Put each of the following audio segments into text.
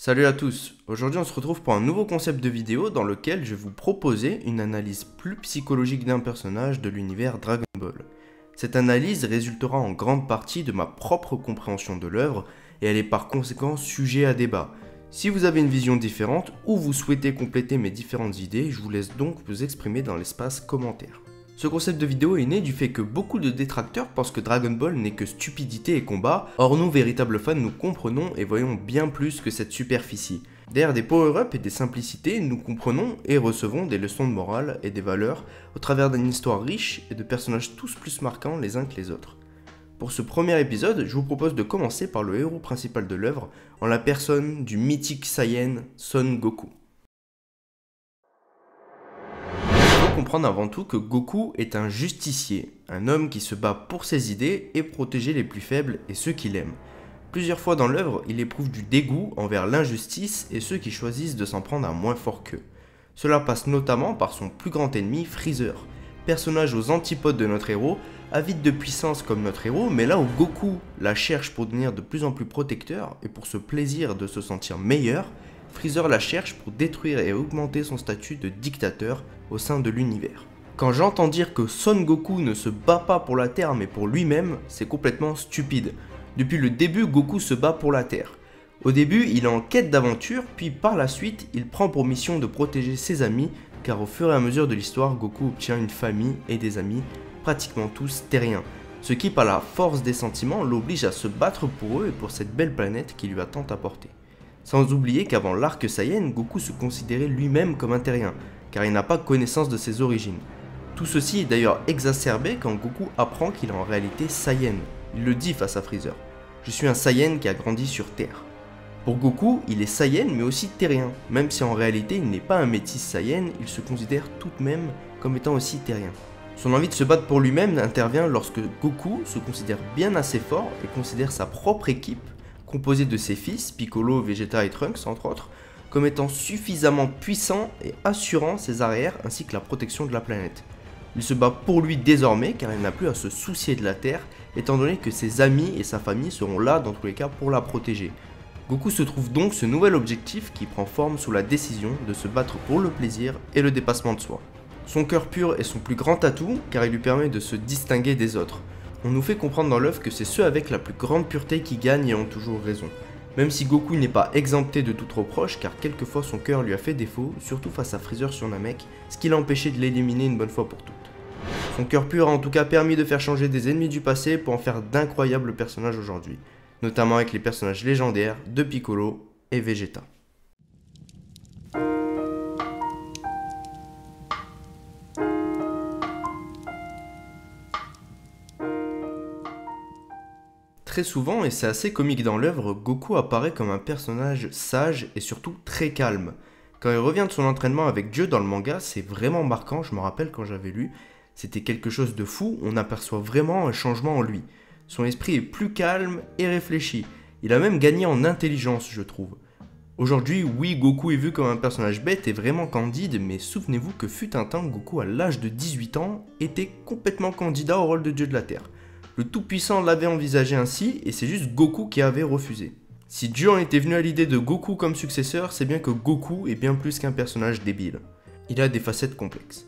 Salut à tous, aujourd'hui on se retrouve pour un nouveau concept de vidéo dans lequel je vais vous proposer une analyse plus psychologique d'un personnage de l'univers Dragon Ball. Cette analyse résultera en grande partie de ma propre compréhension de l'œuvre et elle est par conséquent sujet à débat. Si vous avez une vision différente ou vous souhaitez compléter mes différentes idées, je vous laisse donc vous exprimer dans l'espace commentaire. Ce concept de vidéo est né du fait que beaucoup de détracteurs pensent que Dragon Ball n'est que stupidité et combat, or nous, véritables fans, nous comprenons et voyons bien plus que cette superficie. Derrière des power-ups et des simplicités, nous comprenons et recevons des leçons de morale et des valeurs au travers d'une histoire riche et de personnages tous plus marquants les uns que les autres. Pour ce premier épisode, je vous propose de commencer par le héros principal de l'œuvre, en la personne du mythique Saiyan Son Goku. Comprendre avant tout que Goku est un justicier, un homme qui se bat pour ses idées et protéger les plus faibles et ceux qu'il aime. Plusieurs fois dans l'œuvre, il éprouve du dégoût envers l'injustice et ceux qui choisissent de s'en prendre à moins fort qu'eux. Cela passe notamment par son plus grand ennemi, Freezer, personnage aux antipodes de notre héros, avide de puissance comme notre héros, mais là où Goku la cherche pour devenir de plus en plus protecteur et pour ce plaisir de se sentir meilleur, Freezer la cherche pour détruire et augmenter son statut de dictateur au sein de l'univers. Quand j'entends dire que Son Goku ne se bat pas pour la Terre mais pour lui-même, c'est complètement stupide. Depuis le début, Goku se bat pour la Terre. Au début, il est en quête d'aventure, puis par la suite, il prend pour mission de protéger ses amis, car au fur et à mesure de l'histoire, Goku obtient une famille et des amis, pratiquement tous terriens, ce qui par la force des sentiments l'oblige à se battre pour eux et pour cette belle planète qui lui a tant apporté. Sans oublier qu'avant l'arc Saiyan, Goku se considérait lui-même comme un terrien, car il n'a pas connaissance de ses origines. Tout ceci est d'ailleurs exacerbé quand Goku apprend qu'il est en réalité Saiyan. Il le dit face à Freezer. Je suis un Saiyan qui a grandi sur Terre. Pour Goku, il est Saiyan mais aussi terrien. Même si en réalité il n'est pas un métis Saiyan, il se considère tout de même comme étant aussi terrien. Son envie de se battre pour lui-même intervient lorsque Goku se considère bien assez fort et considère sa propre équipe, composé de ses fils, Piccolo, Vegeta et Trunks entre autres, comme étant suffisamment puissant et assurant ses arrières ainsi que la protection de la planète. Il se bat pour lui désormais car il n'a plus à se soucier de la Terre, étant donné que ses amis et sa famille seront là dans tous les cas pour la protéger. Goku se trouve donc ce nouvel objectif qui prend forme sous la décision de se battre pour le plaisir et le dépassement de soi. Son cœur pur est son plus grand atout car il lui permet de se distinguer des autres. On nous fait comprendre dans l'œuvre que c'est ceux avec la plus grande pureté qui gagnent et ont toujours raison. Même si Goku n'est pas exempté de toute reproche car quelquefois son cœur lui a fait défaut, surtout face à Freezer sur Namek, ce qui l'a empêché de l'éliminer une bonne fois pour toutes. Son cœur pur a en tout cas permis de faire changer des ennemis du passé pour en faire d'incroyables personnages aujourd'hui, notamment avec les personnages légendaires de Piccolo et Vegeta. Très souvent, et c'est assez comique dans l'œuvre, Goku apparaît comme un personnage sage et surtout très calme. Quand il revient de son entraînement avec Dieu dans le manga, c'est vraiment marquant, je me rappelle quand j'avais lu, c'était quelque chose de fou, on aperçoit vraiment un changement en lui. Son esprit est plus calme et réfléchi, il a même gagné en intelligence je trouve. Aujourd'hui, oui, Goku est vu comme un personnage bête et vraiment candide, mais souvenez-vous que fut un temps, Goku à l'âge de 18 ans était complètement candidat au rôle de Dieu de la Terre. Le Tout-Puissant l'avait envisagé ainsi, et c'est juste Goku qui avait refusé. Si Dieu en était venu à l'idée de Goku comme successeur, c'est bien que Goku est bien plus qu'un personnage débile. Il a des facettes complexes.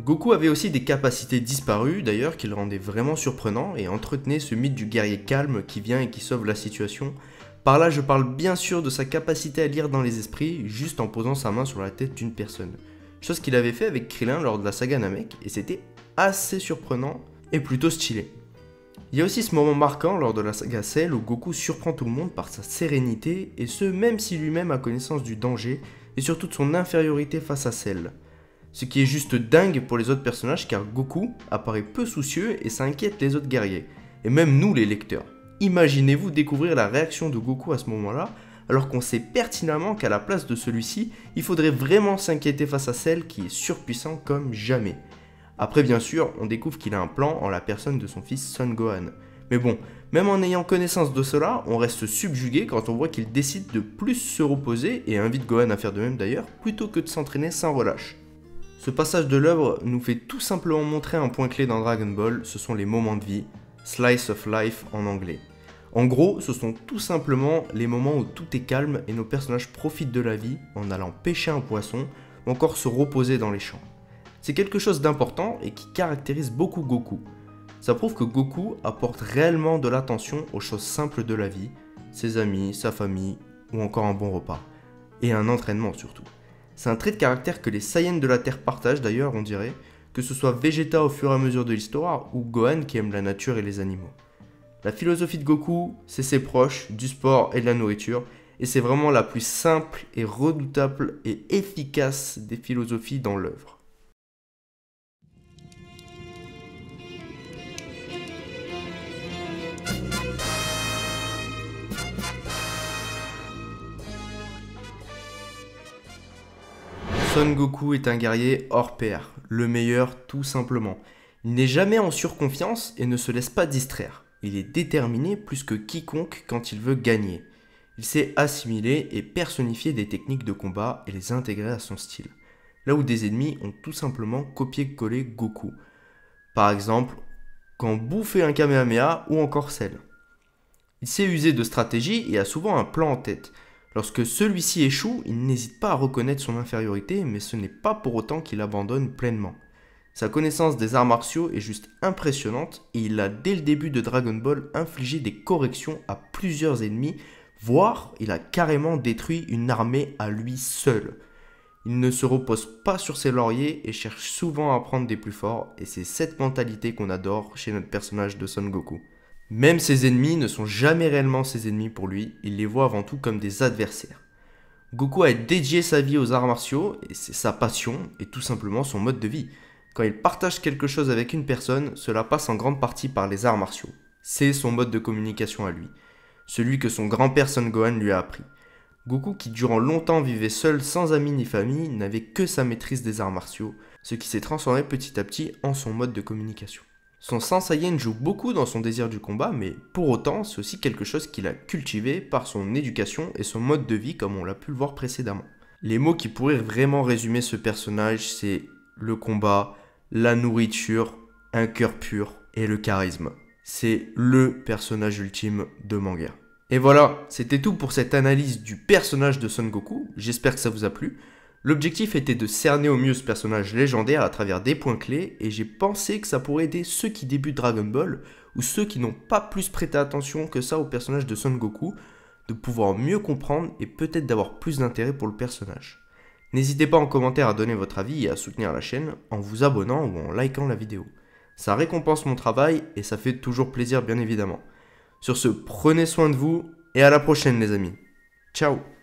Goku avait aussi des capacités disparues, d'ailleurs, qui le rendaient vraiment surprenant, et entretenait ce mythe du guerrier calme qui vient et qui sauve la situation. Par là, je parle bien sûr de sa capacité à lire dans les esprits, juste en posant sa main sur la tête d'une personne. Chose qu'il avait fait avec Krillin lors de la saga Namek, et c'était assez surprenant et plutôt stylé. Il y a aussi ce moment marquant lors de la saga Cell où Goku surprend tout le monde par sa sérénité, et ce même si lui-même a connaissance du danger et surtout de son infériorité face à Cell. Ce qui est juste dingue pour les autres personnages car Goku apparaît peu soucieux et ça inquiète les autres guerriers, et même nous les lecteurs. Imaginez-vous découvrir la réaction de Goku à ce moment-là, alors qu'on sait pertinemment qu'à la place de celui-ci, il faudrait vraiment s'inquiéter face à Cell qui est surpuissant comme jamais. Après bien sûr, on découvre qu'il a un plan en la personne de son fils Son Gohan. Mais bon, même en ayant connaissance de cela, on reste subjugué quand on voit qu'il décide de plus se reposer, et invite Gohan à faire de même d'ailleurs, plutôt que de s'entraîner sans relâche. Ce passage de l'œuvre nous fait tout simplement montrer un point clé dans Dragon Ball, ce sont les moments de vie, Slice of Life en anglais. En gros, ce sont tout simplement les moments où tout est calme et nos personnages profitent de la vie en allant pêcher un poisson ou encore se reposer dans les champs. C'est quelque chose d'important et qui caractérise beaucoup Goku. Ça prouve que Goku apporte réellement de l'attention aux choses simples de la vie, ses amis, sa famille ou encore un bon repas. Et un entraînement surtout. C'est un trait de caractère que les Saiyans de la Terre partagent d'ailleurs, on dirait, que ce soit Vegeta au fur et à mesure de l'histoire ou Gohan qui aime la nature et les animaux. La philosophie de Goku, c'est ses proches, du sport et de la nourriture, et c'est vraiment la plus simple et redoutable et efficace des philosophies dans l'œuvre. Son Goku est un guerrier hors pair, le meilleur tout simplement. Il n'est jamais en surconfiance et ne se laisse pas distraire. Il est déterminé plus que quiconque quand il veut gagner. Il sait assimiler et personnifier des techniques de combat et les intégrer à son style. Là où des ennemis ont tout simplement copié-collé Goku. Par exemple, quand Boo fait un Kamehameha ou encore Cell. Il sait user de stratégie et a souvent un plan en tête. Lorsque celui-ci échoue, il n'hésite pas à reconnaître son infériorité, mais ce n'est pas pour autant qu'il abandonne pleinement. Sa connaissance des arts martiaux est juste impressionnante et il a dès le début de Dragon Ball infligé des corrections à plusieurs ennemis, voire il a carrément détruit une armée à lui seul. Il ne se repose pas sur ses lauriers et cherche souvent à apprendre des plus forts et c'est cette mentalité qu'on adore chez notre personnage de Son Goku. Même ses ennemis ne sont jamais réellement ses ennemis pour lui, il les voit avant tout comme des adversaires. Goku a dédié sa vie aux arts martiaux et c'est sa passion et tout simplement son mode de vie. Quand il partage quelque chose avec une personne, cela passe en grande partie par les arts martiaux. C'est son mode de communication à lui, celui que son grand-père Son Gohan lui a appris. Goku, qui durant longtemps vivait seul sans amis ni famille, n'avait que sa maîtrise des arts martiaux, ce qui s'est transformé petit à petit en son mode de communication. Son sang Saiyan joue beaucoup dans son désir du combat, mais pour autant, c'est aussi quelque chose qu'il a cultivé par son éducation et son mode de vie comme on l'a pu le voir précédemment. Les mots qui pourraient vraiment résumer ce personnage, c'est le combat, la nourriture, un cœur pur et le charisme. C'est le personnage ultime de manga. Et voilà, c'était tout pour cette analyse du personnage de Son Goku, j'espère que ça vous a plu. L'objectif était de cerner au mieux ce personnage légendaire à travers des points clés, et j'ai pensé que ça pourrait aider ceux qui débutent Dragon Ball, ou ceux qui n'ont pas plus prêté attention que ça au personnage de Son Goku, de pouvoir mieux comprendre et peut-être d'avoir plus d'intérêt pour le personnage. N'hésitez pas en commentaire à donner votre avis et à soutenir la chaîne en vous abonnant ou en likant la vidéo. Ça récompense mon travail et ça fait toujours plaisir bien évidemment. Sur ce, prenez soin de vous et à la prochaine les amis. Ciao!